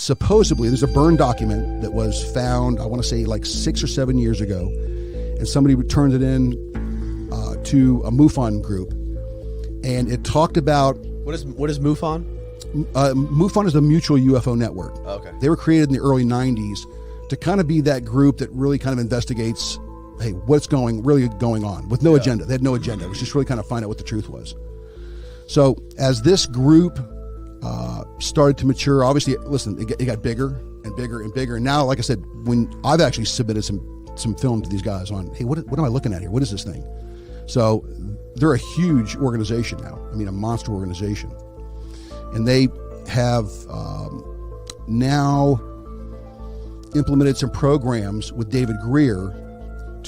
supposedly there's a burn document that was found, I want to say like 6 or 7 years ago, and somebody returned it in to a MUFON group, and it talked about what is MUFON? MUFON is the Mutual UFO Network. Oh, okay. They were created in the early 90s to kind of be that group that really kind of investigates, hey, what's really going on with no agenda. They had no agenda. It was just really kind of find out what the truth was. So as this group started to mature, obviously, listen, it got bigger and bigger and bigger. And now, like I said, when I've actually submitted some film to these guys on, hey, what am I looking at here? What is this thing? So they're a huge organization now. I mean, a monster organization. And they have now implemented some programs with David Greer,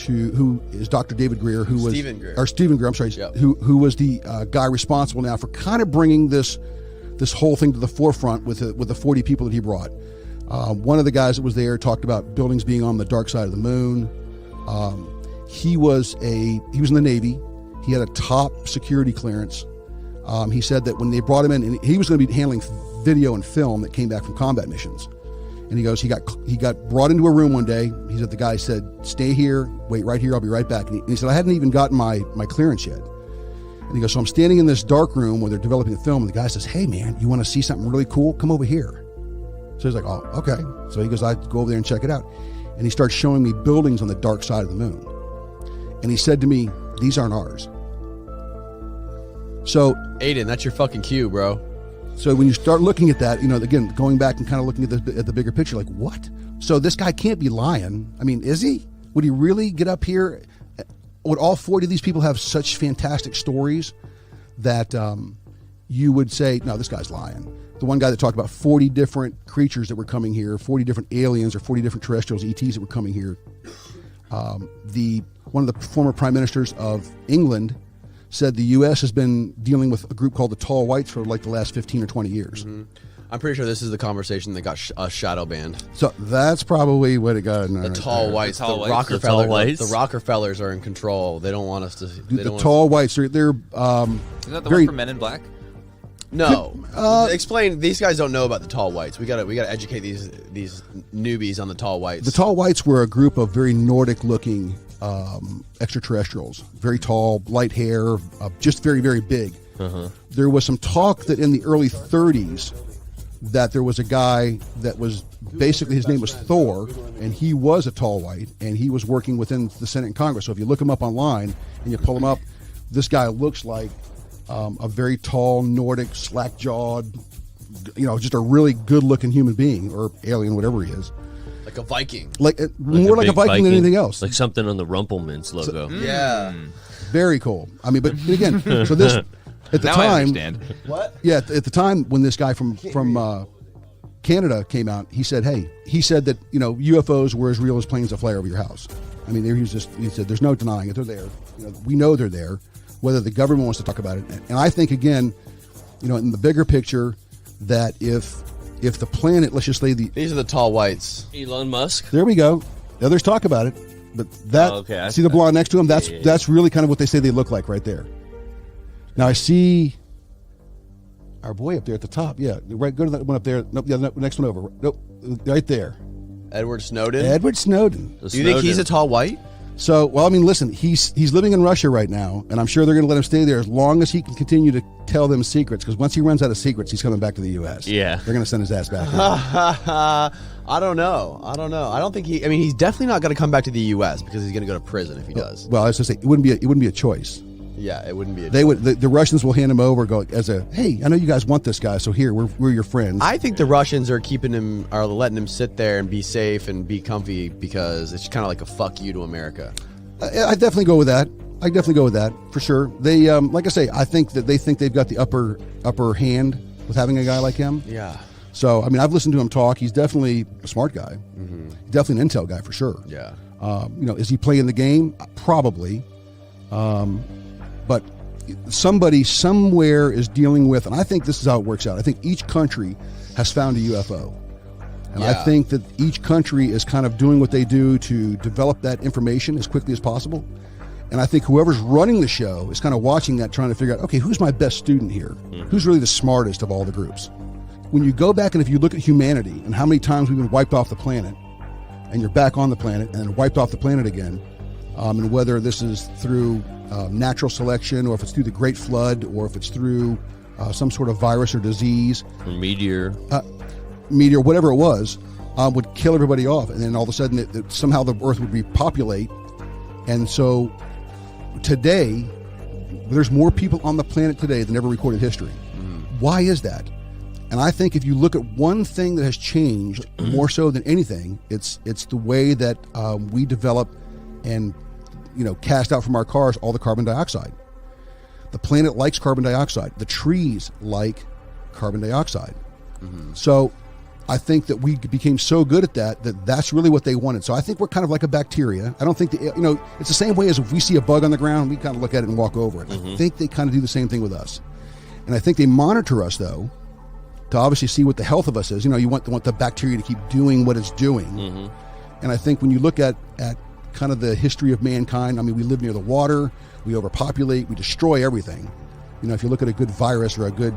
who is Dr. David Greer, who was Stephen Greer. I'm sorry, yep. who was the guy responsible now for kind of bringing this whole thing to the forefront with the 40 people that he brought. One of the guys that was there talked about buildings being on the dark side of the moon. He was in the Navy. He had a top security clearance. He said that when they brought him in, and he was going to be handling video and film that came back from combat missions. And he goes, he got brought into a room one day. He said, the guy said, stay here, wait right here, I'll be right back. And he said, I hadn't even gotten my clearance yet. And he goes, so I'm standing in this dark room where they're developing the film, and the guy says, hey man, you want to see something really cool? Come over here. So he's like, oh, okay. So he goes, I go over there and check it out. And he starts showing me buildings on the dark side of the moon. And he said to me, these aren't ours. So Aiden, that's your fucking cue, bro. So when you start looking at that, again, going back and kind of looking at the bigger picture, like what? So this guy can't be lying. I mean, is he? Would he really get up here? Would all 40 of these people have such fantastic stories that you would say, no, this guy's lying? The one guy that talked about 40 different creatures that were coming here, 40 different aliens or 40 different terrestrials, ETs that were coming here. One of the former prime ministers of England said the U.S. has been dealing with a group called the Tall Whites for like the last 15 or 20 years. Mm-hmm. I'm pretty sure this is the conversation that got shadow banned. So that's probably what it got. The Tall Whites, the Rockefellers are in control. They don't want us to. The Tall Whites, they're Isn't that the one for Men in Black? No. Explain. These guys don't know about the Tall Whites. We gotta educate these newbies on the Tall Whites. The Tall Whites were a group of very Nordic-looking extraterrestrials, very tall, light hair, just very, very big. Uh-huh. There was some talk that in the early 30s that there was a guy that was basically, his name was Thor, and he was a Tall White, and he was working within the Senate and Congress. So if you look him up online and you pull him up, this guy looks like a very tall, Nordic, slack-jawed, just a really good-looking human being, or alien, whatever he is. Like a Viking. More like a Viking than anything else. Like something on the Rumpelmans logo. Yeah. Very cool. I mean, but again, so this, at the now time. I understand. What? Yeah, at the time when this guy from Canada came out, he said that, UFOs were as real as planes that fly over your house. I mean, he said, there's no denying it. They're there. We know they're there, whether the government wants to talk about it. And I think, again, in the bigger picture, that if the planet, let's just say these are the Tall Whites. Elon Musk. There we go. Others talk about it, but that see the blonde next to him. That's really kind of what they say they look like right there. Now I see our boy up there at the top. Yeah, right. Go to that one up there. Nope. Yeah, next one over. Nope. Right there. Edward Snowden. Edward Snowden. Do you think he's a Tall White? So, well, I mean, listen, he's living in Russia right now, and I'm sure they're going to let him stay there as long as he can continue to tell them secrets, because once he runs out of secrets, he's coming back to the U.S. Yeah. They're going to send his ass back. I don't know. I don't think he's definitely not going to come back to the U.S. because he's going to go to prison if he does. Well, I was going to say, it wouldn't be a choice. Yeah, it wouldn't be a choice. Would. The Russians will hand him over, go as a, hey, I know you guys want this guy, so here, we're your friends. I think the Russians are letting him sit there and be safe and be comfy because it's kind of like a fuck you to America. I definitely go with that. For sure. They, like I say, I think that they think they've got the upper hand with having a guy like him. Yeah. So, I mean, I've listened to him talk. He's definitely a smart guy. Mm-hmm. Definitely an intel guy for sure. Yeah. Is he playing the game? Probably. But somebody somewhere is dealing with, and I think this is how it works out. I think each country has found a UFO. And I think that each country is kind of doing what they do to develop that information as quickly as possible. And I think whoever's running the show is kind of watching that, trying to figure out, okay, who's my best student here? Mm-hmm. Who's really the smartest of all the groups? when you go back and if you look at humanity and how many times we've been wiped off the planet, and you're back on the planet and then wiped off the planet again, and whether this is through natural selection or if it's through the Great Flood or if it's through some sort of virus or disease. Or meteor. Whatever it was, would kill everybody off. And then all of a sudden, somehow the Earth would repopulate. And so today, there's more people on the planet today than ever recorded history. Why is that? And I think if you look at one thing that has changed more so than anything, it's the way that we develop and cast out from our cars all the carbon dioxide. The planet likes carbon dioxide. The trees like carbon dioxide. So I think that we became so good at that's really what they wanted. So I think we're kind of like a bacteria. I don't think that, it's the same way as if we see a bug on the ground, we kind of look at it and walk over it. I think they kind of do the same thing with us. And I think they monitor us, though, to obviously see what the health of us is. You want the bacteria to keep doing what it's doing. And I think when you look at kind of the history of mankind, I mean, we live near the water, we overpopulate, we destroy everything. If you look at a good virus or a good,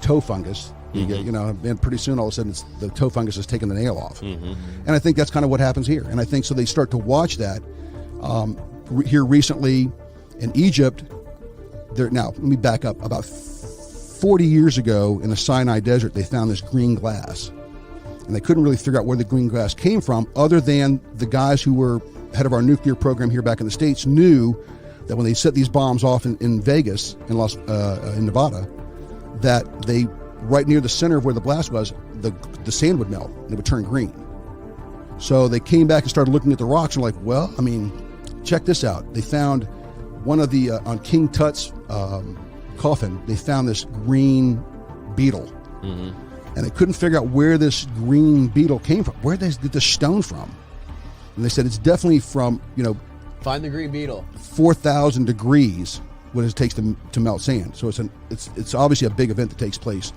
toe fungus, you get, and pretty soon all of a sudden the toe fungus is taking the nail off. And I think that's kind of what happens here. And I think so they start to watch that here recently in Egypt. Now, let me back up. About 40 years ago in the Sinai Desert, they found this green glass. And they couldn't really figure out where the green glass came from, other than the guys who were head of our nuclear program here back in the States knew that when they set these bombs off in Vegas, in Nevada, that they, right near the center of where the blast was, the sand would melt and it would turn green. So they came back and started looking at the rocks and were like, well, I mean, check this out. They found one of the, on King Tut's coffin, they found this green beetle. And they couldn't figure out where this green beetle came from. Where did they get the stone from? And they said it's definitely from, find the green beetle. 4,000 degrees, what it takes to melt sand. So it's obviously a big event that takes place.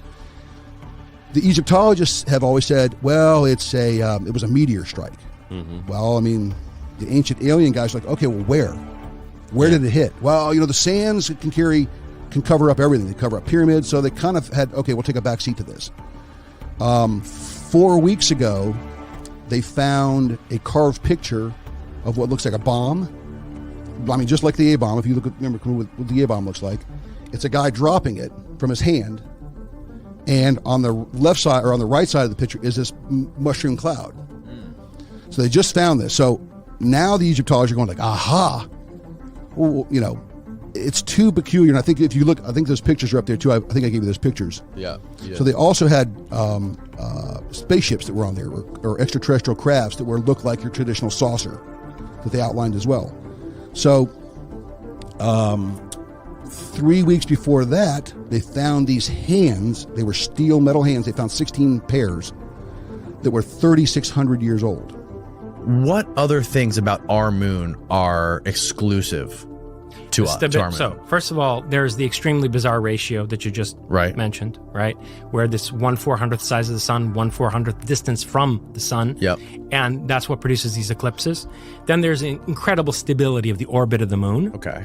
The Egyptologists have always said, well, it was a meteor strike. Well, I mean, the ancient alien guys are like, okay, well, where? Where did it hit? Well, the sands can cover up everything. They cover up pyramids. So they kind of had, okay, we'll take a back seat to this. 4 weeks ago, they found a carved picture of what looks like a bomb. I mean, just like the A-bomb. If you remember what the A-bomb looks like, it's a guy dropping it from his hand, and on the left side or on the right side of the picture is this mushroom cloud. So they just found this. So now the Egyptologists are going like, aha, well, it's too peculiar. And I think if you look, I think those pictures are up there too. I think I gave you those pictures. Yeah. So they also had spaceships that were on there, or extraterrestrial crafts that looked like your traditional saucer that they outlined as well. So 3 weeks before that, they found these hands. They were steel metal hands. They found 16 pairs that were 3,600 years old. What other things about our moon are exclusive to us? So, first of all, there's the extremely bizarre ratio that you just mentioned, right? Where this 1/400th size of the sun, 1/400th distance from the sun. Yep. And that's what produces these eclipses. Then there's an incredible stability of the orbit of the moon. Okay.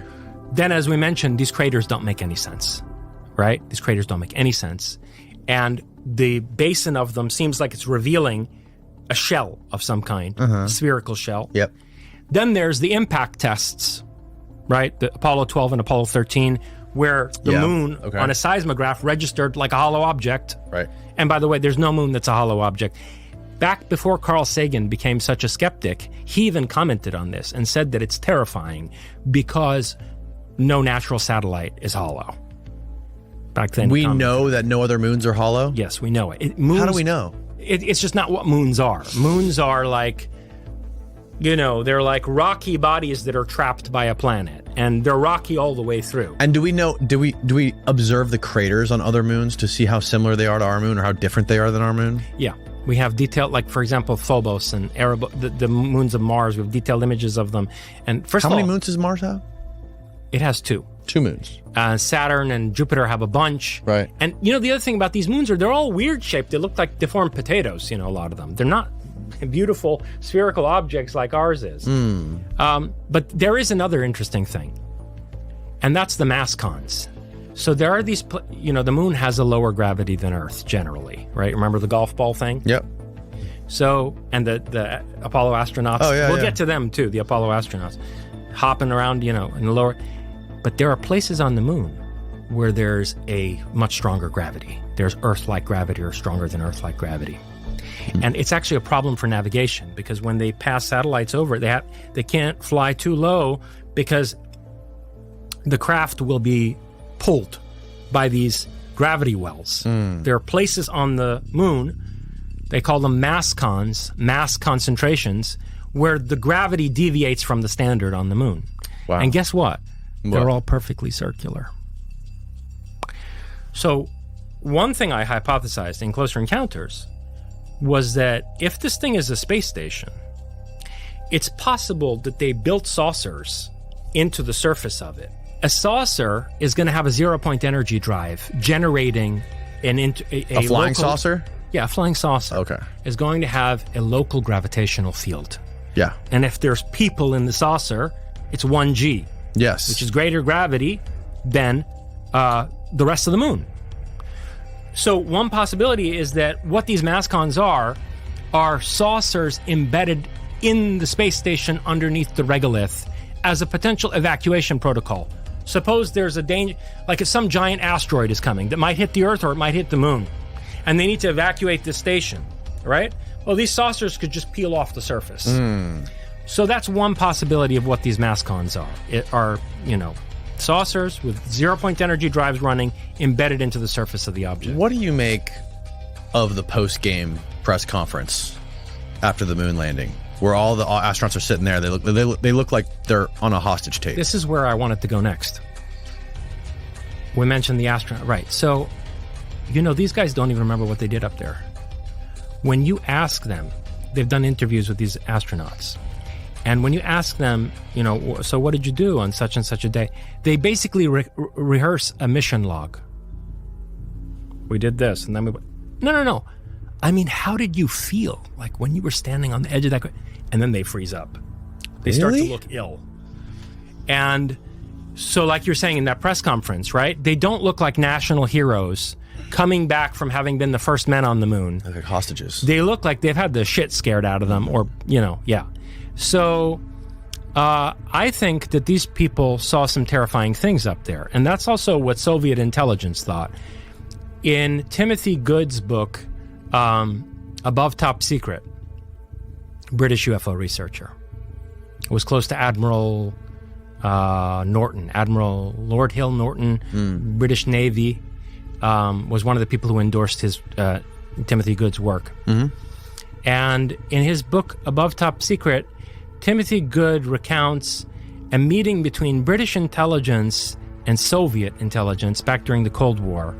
Then, as we mentioned, these craters don't make any sense, right? These craters don't make any sense. And the basin of them seems like it's revealing a shell of some kind, a spherical shell. Yep. Then there's the impact tests, right? The Apollo 12 and Apollo 13, where the moon on a seismograph registered like a hollow object. Right. And by the way, there's no moon that's a hollow object. Back before Carl Sagan became such a skeptic, he even commented on this and said that it's terrifying because no natural satellite is hollow. Back then, we know that no other moons are hollow? Yes, we know it. How do we know? It's just not what moons are. Moons are like, they're like rocky bodies that are trapped by a planet, and they're rocky all the way through. And do we observe the craters on other moons to see how similar they are to our moon or how different they are than our moon? Yeah. We have detailed, like, for example, Phobos and Erebus, the moons of Mars. We have detailed images of them. And first of all, how many moons does Mars have? It has 2. 2 moons. Saturn and Jupiter have a bunch. Right. And, the other thing about these moons are they're all weird shaped. They look like deformed potatoes, a lot of them. They're not beautiful spherical objects like ours is. But there is another interesting thing, and that's the mass cons. So there are these, the moon has a lower gravity than Earth generally, right? Remember the golf ball thing? Yep. So, and the Apollo astronauts, we'll get to them too, the Apollo astronauts, hopping around, in the lower. But there are places on the moon where there's a much stronger gravity. There's Earth-like gravity or stronger than Earth-like gravity. And it's actually a problem for navigation because when they pass satellites over it, they can't fly too low because the craft will be pulled by these gravity wells. There are places on the moon, they call them mass concentrations, where the gravity deviates from the standard on the moon. Wow. And guess what? They're all perfectly circular. So one thing I hypothesized in Closer Encounters was that if this thing is a space station, it's possible that they built saucers into the surface of it. A saucer is going to have a 0-point energy drive generating a flying saucer? Yeah, a flying saucer is going to have a local gravitational field. Yeah. And if there's people in the saucer, it's 1G. Yes. Which is greater gravity than the rest of the moon. So one possibility is that what these mascons are saucers embedded in the space station underneath the regolith as a potential evacuation protocol. Suppose there's a danger, like if some giant asteroid is coming that might hit the Earth or it might hit the moon, and they need to evacuate this station, right? Well, these saucers could just peel off the surface. So that's one possibility of what these mascons are. Saucers with 0-point energy drives running embedded into the surface of the object. What do you make of the post-game press conference after the moon landing, where all the astronauts are sitting there? They look like they're on a hostage tape. This is where I wanted to go next. We mentioned the astronaut, right? So, these guys don't even remember what they did up there. When you ask them, they've done interviews with these astronauts. And when you ask them, so what did you do on such and such a day? They basically rehearse a mission log. We did this, and then we went, no. I mean, how did you feel? Like when you were standing on the edge of that, and then they freeze up. They start to look ill. And so like you're saying in that press conference, right? They don't look like national heroes coming back from having been the first men on the moon. Like hostages. They look like they've had the shit scared out of them, or, yeah. So I think that these people saw some terrifying things up there. And that's also what Soviet intelligence thought. In Timothy Good's book, Above Top Secret, British UFO researcher, was close to Admiral Norton, Admiral Lord Hill Norton, British Navy, was one of the people who endorsed his Timothy Good's work. And in his book, Above Top Secret, Timothy Good recounts a meeting between British intelligence and Soviet intelligence back during the Cold War.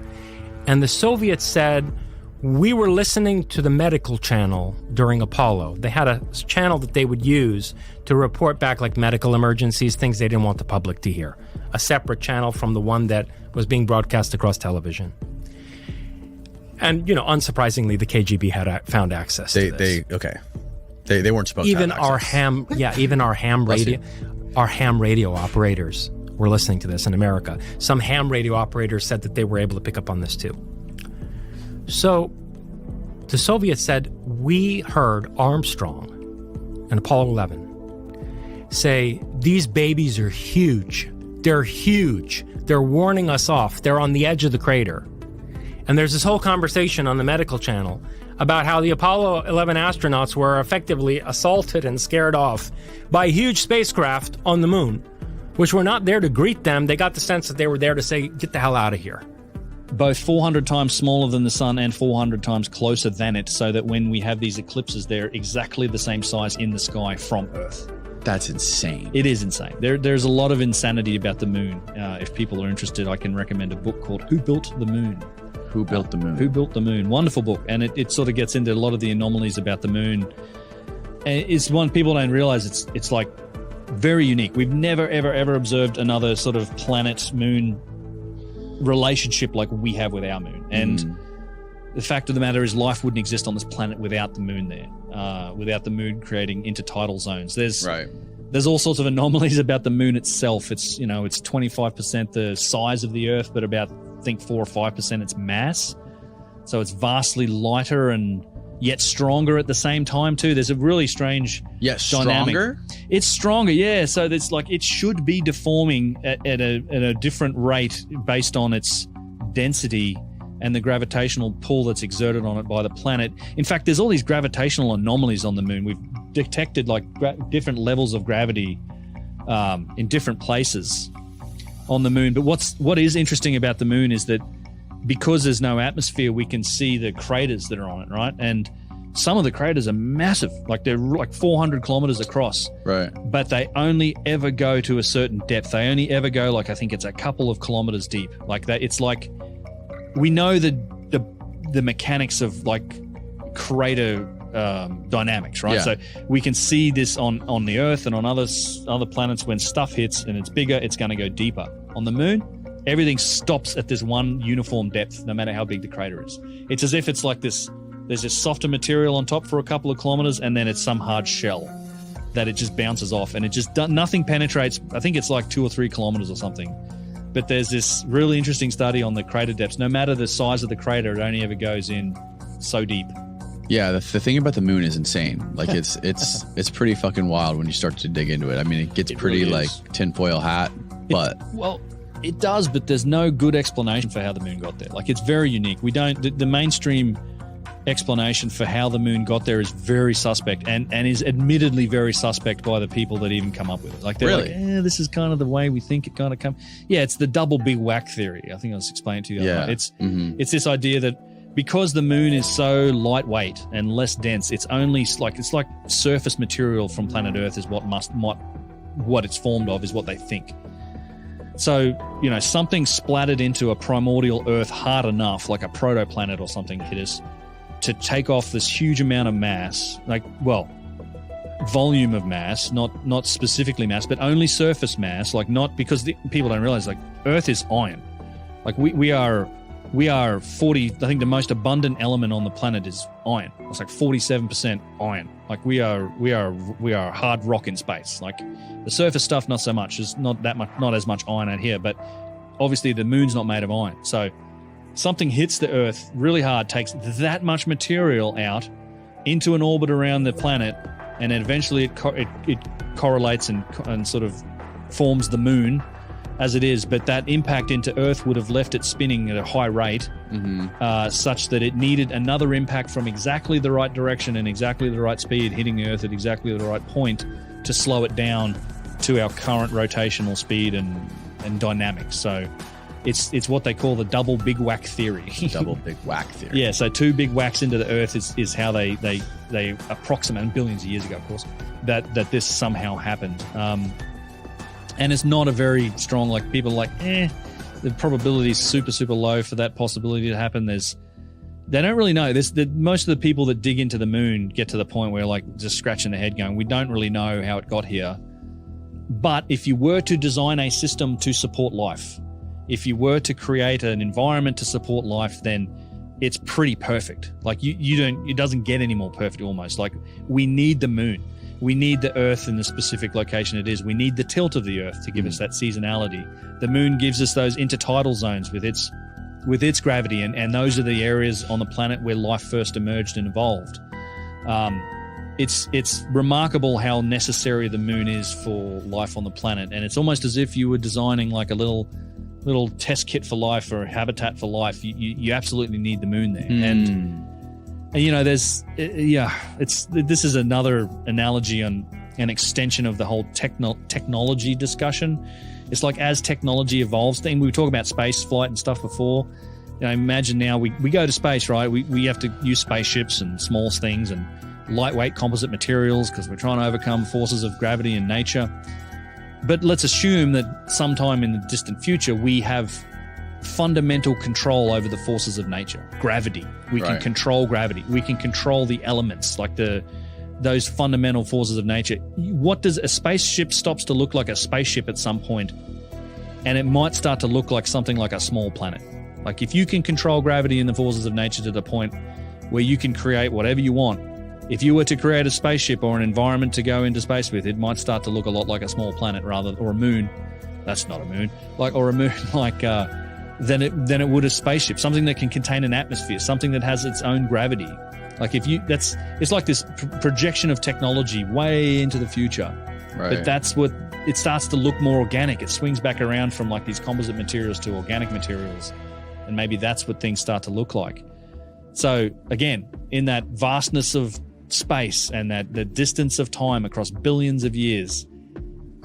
And the Soviets said, we were listening to the medical channel during Apollo. They had a channel that they would use to report back like medical emergencies, things they didn't want the public to hear. A separate channel from the one that was being broadcast across television. And, unsurprisingly, the KGB had found access to this. They weren't supposed to have access. Even our ham radio operators were listening to this in America. Some ham radio operators said that they were able to pick up on this too. So the Soviets said, we heard Armstrong and Apollo 11 say, these babies are huge. They're huge. They're warning us off. They're on the edge of the crater. And there's this whole conversation on the medical channel about how the Apollo 11 astronauts were effectively assaulted and scared off by huge spacecraft on the moon, which were not there to greet them. They got the sense that they were there to say, get the hell out of here. Both 400 times smaller than the sun and 400 times closer than it, so that when we have these eclipses, they're exactly the same size in the sky from Earth. That's insane. It is insane. There's a lot of insanity about the moon. If people are interested, I can recommend a book called Who Built the Moon? Who Built the Moon? Who Built the Moon? Wonderful book. And it sort of gets into a lot of the anomalies about the moon. And it's one people don't realize it's like very unique. We've never, ever observed another sort of planet-moon relationship like we have with our moon. And the fact of the matter is life wouldn't exist on this planet without the moon there, without the moon creating intertidal zones. There's There's all sorts of anomalies about the moon itself. It's, it's 25% the size of the Earth, but about, I think, 4 or 5% its mass. So it's vastly lighter and yet stronger at the same time too. There's a really strange dynamic. Stronger? It's stronger, yeah. So it's like it should be deforming at a different rate based on its density and the gravitational pull that's exerted on it by the planet. In fact, there's all these gravitational anomalies on the moon. We've detected like different levels of gravity in different places on the moon. But what is interesting about the moon is that because there's no atmosphere, we can see the craters that are on it, right? And some of the craters are massive, like they're like 400 kilometers across. Right. But they only ever go to a certain depth. They only ever go, like, I think it's a couple of kilometers deep. Like that, it's like we know the mechanics of like crater dynamics, right? Yeah. So we can see this on the Earth and on other planets. When stuff hits and it's bigger, it's going to go deeper. On the moon, everything stops at this one uniform depth, no matter how big the crater is. It's as if it's like this, there's this softer material on top for a couple of kilometers, and then it's some hard shell that it just bounces off, and it just nothing penetrates. I think it's like 2 or 3 kilometers or something. But there's this really interesting study on the crater depths. No matter the size of the crater, it only ever goes in so deep. Yeah, the thing about the moon is insane. Like it's pretty fucking wild when you start to dig into it. I mean, it gets pretty really like tinfoil hat, but It does, but there's no good explanation for how the moon got there. Like, it's very unique. The mainstream explanation for how the moon got there is very suspect and is admittedly very suspect by the people that even come up with it. Like, they're Really? like, this is kind of the way we think it kind of come. Yeah, it's the double big whack theory. I think I was explaining to you. Yeah. It's this idea that because the moon is so lightweight and less dense, it's like surface material from planet Earth is what it's formed of, is what they think. So, something splattered into a primordial Earth hard enough, like a protoplanet or something hit us, to take off this huge amount of mass, volume of mass, not specifically mass, but only surface mass, like not because people don't realize, like, Earth is iron. Like we are 40, I think the most abundant element on the planet is iron. It's like 47% iron. Like we are hard rock in space. Like the surface stuff, not so much. There's not as much iron out here, but obviously the moon's not made of iron. So something hits the Earth really hard, takes that much material out into an orbit around the planet, and then eventually it correlates and sort of forms the moon as it is. But that impact into Earth would have left it spinning at a high rate, such that it needed another impact from exactly the right direction and exactly the right speed, hitting the Earth at exactly the right point to slow it down to our current rotational speed and dynamics. So it's what they call the double big whack theory. double big whack theory. Yeah, so 2 big whacks into the Earth is how they approximate, billions of years ago, of course, that this somehow happened. And it's not a very strong, like, people are like, the probability is super, super low for that possibility to happen. They don't really know. Most of the people that dig into the moon get to the point where, like, just scratching their head going, we don't really know how it got here. But if you were to design a system to support life, if you were to create an environment to support life, then it's pretty perfect. Like, it doesn't get any more perfect almost. Like, we need the moon. We need the Earth in the specific location it is. We need the tilt of the Earth to give us that seasonality. The moon gives us those intertidal zones with its gravity, and those are the areas on the planet where life first emerged and evolved. It's remarkable how necessary the moon is for life on the planet, and it's almost as if you were designing like a little test kit for life or a habitat for life. You absolutely need the moon there. And this is another analogy on an extension of the whole technology discussion. It's like, as technology evolves, we were talking about space flight and stuff before. Imagine now we go to space, right? We have to use spaceships and small things and lightweight composite materials because we're trying to overcome forces of gravity and nature. But let's assume that sometime in the distant future, we have fundamental control over the forces of nature. Gravity. We can control gravity. We can control the elements, like those fundamental forces of nature. What does a spaceship stops to look like a spaceship at some point, and it might start to look like something like a small planet. Like, if you can control gravity and the forces of nature to the point where you can create whatever you want, if you were to create a spaceship or an environment to go into space with, it might start to look a lot like a small planet or a moon. That's not a moon, or a moon than it would a spaceship. Something that can contain an atmosphere, something that has its own gravity. Like it's like this projection of technology way into the future. Right. But that's what it starts to look more organic. It swings back around from like these composite materials to organic materials, and maybe that's what things start to look like. So again, in that vastness of space and that the distance of time across billions of years,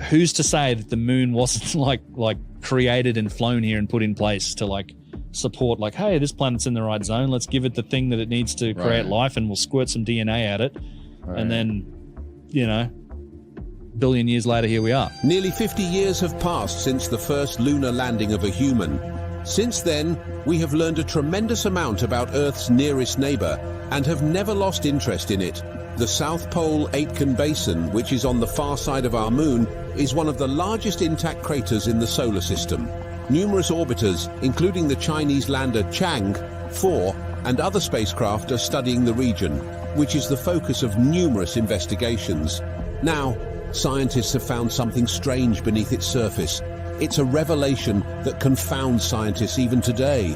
who's to say that the moon wasn't like created and flown here and put in place to like support, like, hey, this planet's in the right zone, let's give it the thing that it needs to create life, and we'll squirt some DNA at it, and then, billion years later, here we are. Nearly 50 years have passed since the first lunar landing of a human. Since then, we have learned a tremendous amount about Earth's nearest neighbor and have never lost interest in it. The South Pole Aitken Basin, which is on the far side of our moon, is one of the largest intact craters in the solar system. Numerous orbiters, including the Chinese lander Chang'e 4 and other spacecraft, are studying the region, which is the focus of numerous investigations. Now, scientists have found something strange beneath its surface. It's a revelation that confounds scientists even today.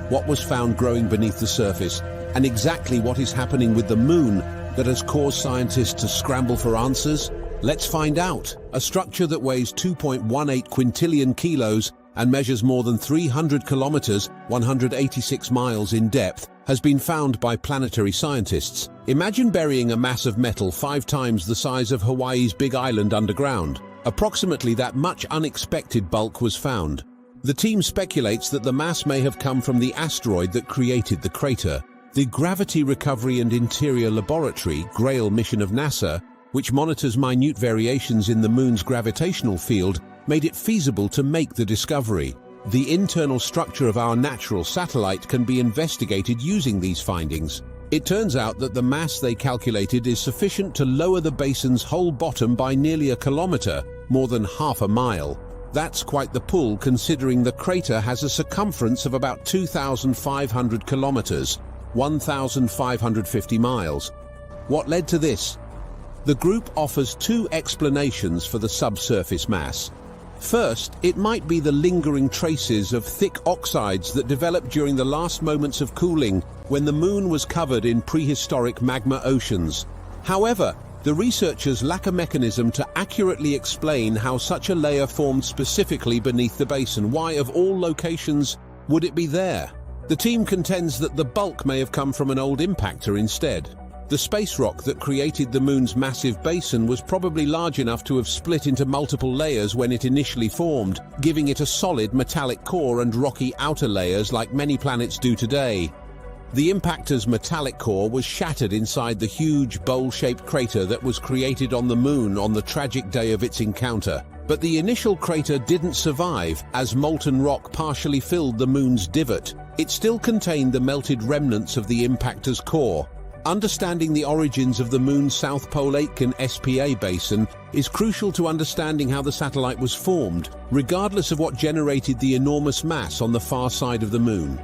What was found growing beneath the surface, and exactly what is happening with the moon that has caused scientists to scramble for answers? Let's find out. A structure that weighs 2.18 quintillion kilos and measures more than 300 kilometers, 186 miles in depth, has been found by planetary scientists. Imagine burying a mass of metal 5 times the size of Hawaii's Big Island underground. Approximately that much unexpected bulk was found. The team speculates that the mass may have come from the asteroid that created the crater. The Gravity Recovery and Interior Laboratory, GRAIL mission of NASA, which monitors minute variations in the moon's gravitational field, made it feasible to make the discovery. The internal structure of our natural satellite can be investigated using these findings. It turns out that the mass they calculated is sufficient to lower the basin's whole bottom by nearly a kilometer, more than half a mile. That's quite the pull, considering the crater has a circumference of about 2,500 kilometers, 1,550 miles. What led to this? The group offers 2 explanations for the subsurface mass. First, it might be the lingering traces of thick oxides that developed during the last moments of cooling when the moon was covered in prehistoric magma oceans. However, the researchers lack a mechanism to accurately explain how such a layer formed specifically beneath the basin. Why, of all locations, would it be there? The team contends that the bulk may have come from an old impactor instead. The space rock that created the moon's massive basin was probably large enough to have split into multiple layers when it initially formed, giving it a solid metallic core and rocky outer layers like many planets do today. The impactor's metallic core was shattered inside the huge bowl-shaped crater that was created on the moon on the tragic day of its encounter. But the initial crater didn't survive, as molten rock partially filled the moon's divot. It still contained the melted remnants of the impactor's core. Understanding the origins of the moon's South Pole Aitken SPA basin is crucial to understanding how the satellite was formed, regardless of what generated the enormous mass on the far side of the moon.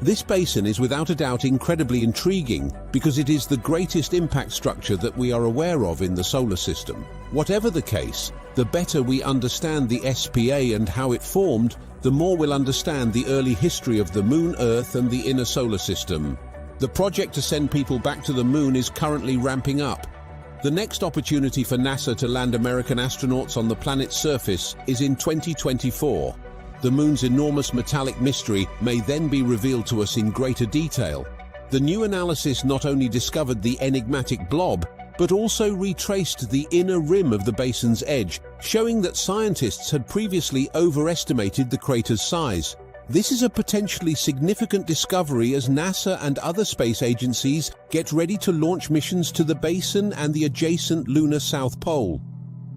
This basin is without a doubt incredibly intriguing because it is the greatest impact structure that we are aware of in the solar system. Whatever the case, the better we understand the SPA and how it formed, the more we'll understand the early history of the moon, Earth, and the inner solar system. The project to send people back to the moon is currently ramping up. The next opportunity for NASA to land American astronauts on the planet's surface is in 2024. The moon's enormous metallic mystery may then be revealed to us in greater detail. The new analysis not only discovered the enigmatic blob, but also retraced the inner rim of the basin's edge, showing that scientists had previously overestimated the crater's size. This is a potentially significant discovery as NASA and other space agencies get ready to launch missions to the basin and the adjacent lunar South Pole.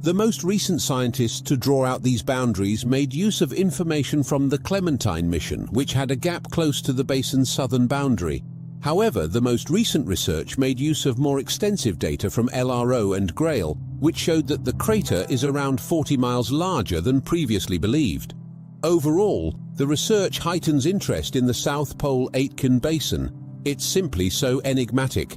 The most recent scientists to draw out these boundaries made use of information from the Clementine mission, which had a gap close to the basin's southern boundary. However, the most recent research made use of more extensive data from LRO and GRAIL, which showed that the crater is around 40 miles larger than previously believed. Overall, the research heightens interest in the South Pole Aitken Basin. It's simply so enigmatic.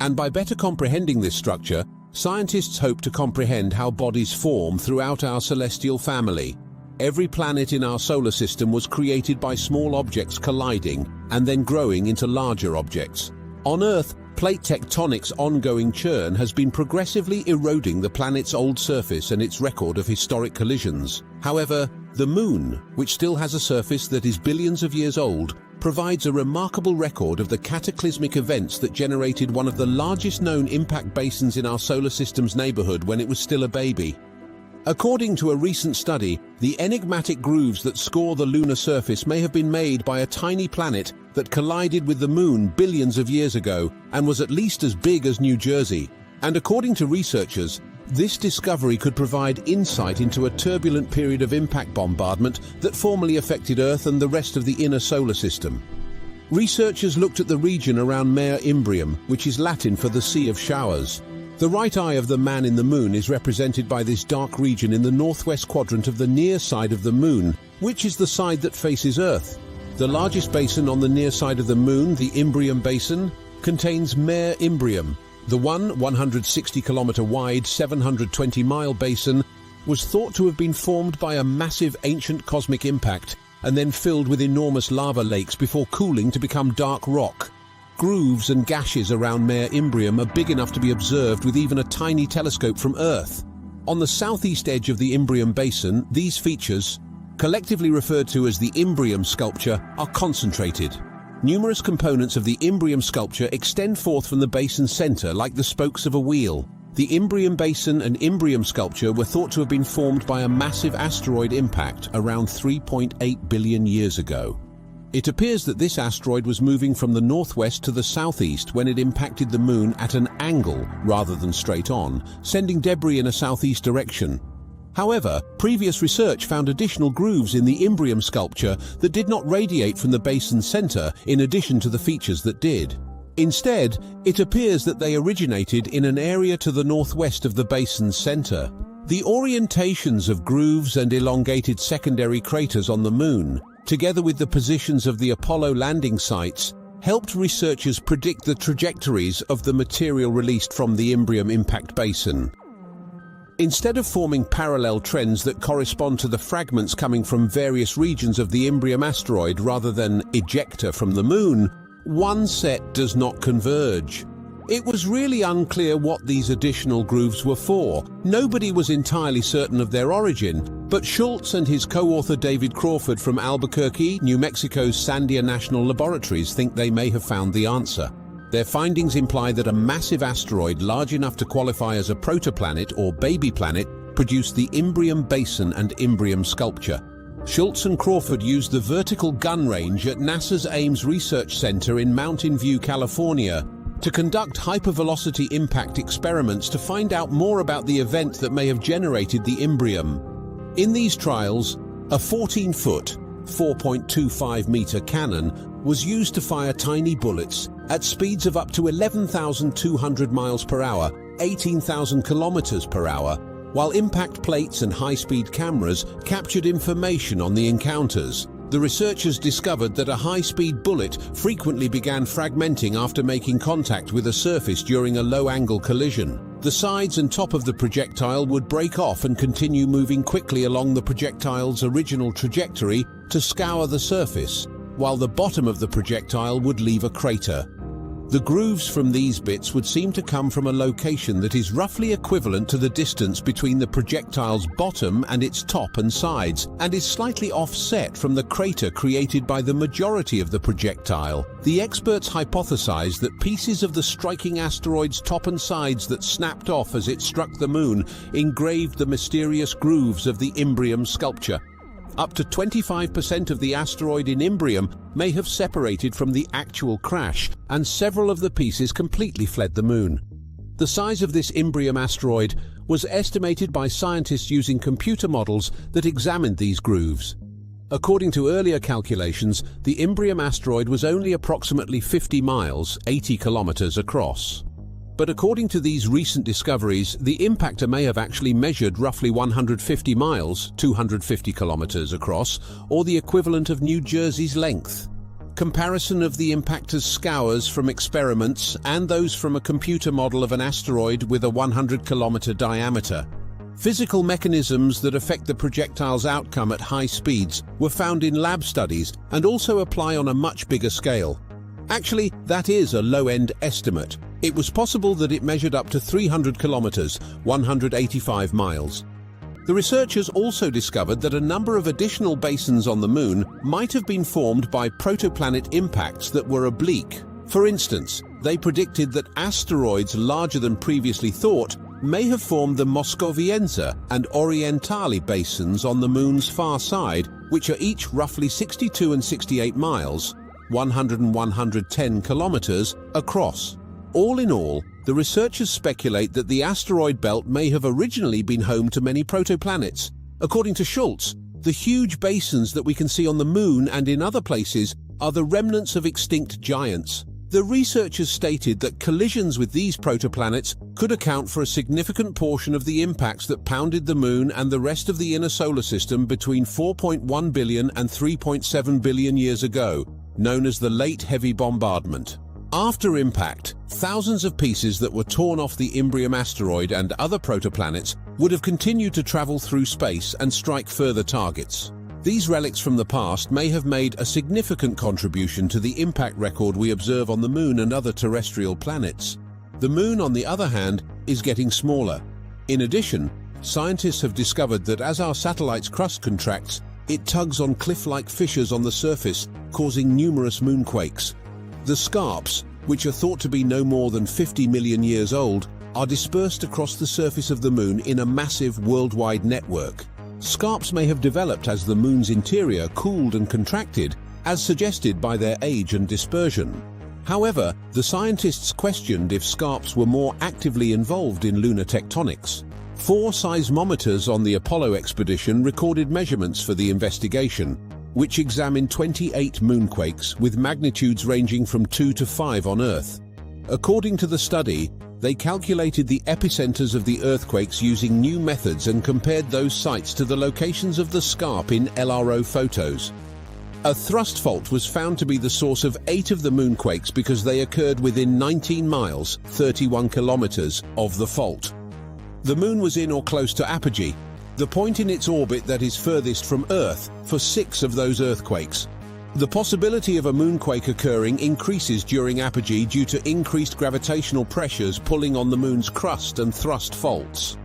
And by better comprehending this structure, scientists hope to comprehend how bodies form throughout our celestial family. Every planet in our solar system was created by small objects colliding and then growing into larger objects. On Earth, plate tectonic's ongoing churn has been progressively eroding the planet's old surface and its record of historic collisions. However, the Moon, which still has a surface that is billions of years old, provides a remarkable record of the cataclysmic events that generated one of the largest known impact basins in our solar system's neighborhood when it was still a baby. According to a recent study, the enigmatic grooves that score the lunar surface may have been made by a tiny planet that collided with the Moon billions of years ago and was at least as big as New Jersey. And according to researchers, this discovery could provide insight into a turbulent period of impact bombardment that formerly affected Earth and the rest of the inner solar system. Researchers looked at the region around Mare Imbrium, which is Latin for the Sea of Showers. The right eye of the man in the Moon is represented by this dark region in the northwest quadrant of the near side of the Moon, which is the side that faces Earth. The largest basin on the near side of the Moon, the Imbrium Basin, contains Mare Imbrium. The 160-kilometer wide, 720-mile basin was thought to have been formed by a massive ancient cosmic impact and then filled with enormous lava lakes before cooling to become dark rock. Grooves and gashes around Mare Imbrium are big enough to be observed with even a tiny telescope from Earth. On the southeast edge of the Imbrium Basin, these features, collectively referred to as the Imbrium sculpture, are concentrated. Numerous components of the Imbrium sculpture extend forth from the basin's center like the spokes of a wheel. The Imbrium Basin and Imbrium sculpture were thought to have been formed by a massive asteroid impact around 3.8 billion years ago. It appears that this asteroid was moving from the northwest to the southeast when it impacted the Moon at an angle rather than straight on, sending debris in a southeast direction. However, previous research found additional grooves in the Imbrium sculpture that did not radiate from the basin's center in addition to the features that did. Instead, it appears that they originated in an area to the northwest of the basin's center. The orientations of grooves and elongated secondary craters on the Moon, together with the positions of the Apollo landing sites, helped researchers predict the trajectories of the material released from the Imbrium impact basin. Instead of forming parallel trends that correspond to the fragments coming from various regions of the Imbrium asteroid rather than ejecta from the Moon, one set does not converge. It was really unclear what these additional grooves were for. Nobody was entirely certain of their origin, but Schultz and his co-author David Crawford from Albuquerque, New Mexico's Sandia National Laboratories think they may have found the answer. Their findings imply that a massive asteroid large enough to qualify as a protoplanet or baby planet produced the Imbrium Basin and Imbrium sculpture. Schultz and Crawford used the vertical gun range at NASA's Ames Research Center in Mountain View, California, to conduct hypervelocity impact experiments to find out more about the event that may have generated the Imbrium. In these trials, a 14-foot, 4.25-meter cannon was used to fire tiny bullets at speeds of up to 11,200 miles per hour, 18,000 kilometers per hour, while impact plates and high-speed cameras captured information on the encounters. The researchers discovered that a high-speed bullet frequently began fragmenting after making contact with a surface during a low-angle collision. The sides and top of the projectile would break off and continue moving quickly along the projectile's original trajectory to scour the surface, while the bottom of the projectile would leave a crater. The grooves from these bits would seem to come from a location that is roughly equivalent to the distance between the projectile's bottom and its top and sides, and is slightly offset from the crater created by the majority of the projectile. The experts hypothesized that pieces of the striking asteroid's top and sides that snapped off as it struck the Moon engraved the mysterious grooves of the Imbrium sculpture. Up to 25% of the asteroid in Imbrium may have separated from the actual crash, and several of the pieces completely fled the Moon. The size of this Imbrium asteroid was estimated by scientists using computer models that examined these grooves. According to earlier calculations, the Imbrium asteroid was only approximately 50 miles, 80 kilometers across. But according to these recent discoveries, the impactor may have actually measured roughly 150 miles, 250 kilometers across, or the equivalent of New Jersey's length. comparison of the impactor's scours from experiments and those from a computer model of an asteroid with a 100-kilometer diameter. Physical mechanisms that affect the projectile's outcome at high speeds were found in lab studies and also apply on a much bigger scale. Actually, that is a low-end estimate. It was possible that it measured up to 300 kilometers, 185 miles. The researchers also discovered that a number of additional basins on the Moon might have been formed by protoplanet impacts that were oblique. For instance, they predicted that asteroids larger than previously thought may have formed the Moscovienza and Orientale basins on the Moon's far side, which are each roughly 62 and 68 miles, 100 and 110 kilometers, across. All in all, the researchers speculate that the asteroid belt may have originally been home to many protoplanets. According to Schultz, the huge basins that we can see on the Moon and in other places are the remnants of extinct giants. The researchers stated that collisions with these protoplanets could account for a significant portion of the impacts that pounded the Moon and the rest of the inner solar system between 4.1 billion and 3.7 billion years ago, known as the Late Heavy Bombardment. After impact, thousands of pieces that were torn off the Imbrium asteroid and other protoplanets would have continued to travel through space and strike further targets. These relics from the past may have made a significant contribution to the impact record we observe on the Moon and other terrestrial planets. The Moon, on the other hand, is getting smaller. In addition, scientists have discovered that as our satellite's crust contracts, it tugs on cliff-like fissures on the surface, causing numerous moonquakes. The scarps, which are thought to be no more than 50 million years old, are dispersed across the surface of the Moon in a massive worldwide network. Scarps may have developed as the Moon's interior cooled and contracted, as suggested by their age and dispersion. However, the scientists questioned if scarps were more actively involved in lunar tectonics. 4 seismometers on the Apollo expedition recorded measurements for the investigation, which examined 28 moonquakes with magnitudes ranging from 2 to 5 on Earth. According to the study, they calculated the epicenters of the earthquakes using new methods and compared those sites to the locations of the scarp in LRO photos. A thrust fault was found to be the source of 8 of the moonquakes because they occurred within 19 miles, 31 kilometers, of the fault. The Moon was in or close to apogee, the point in its orbit that is furthest from Earth, for 6 of those earthquakes. The possibility of a moonquake occurring increases during apogee due to increased gravitational pressures pulling on the Moon's crust and thrust faults.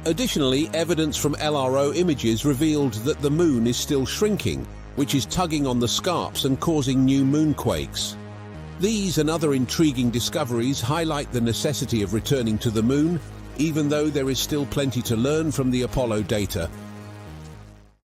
Additionally, evidence from LRO images revealed that the Moon is still shrinking, which is tugging on the scarps and causing new moonquakes. These and other intriguing discoveries highlight the necessity of returning to the Moon, even though there is still plenty to learn from the Apollo data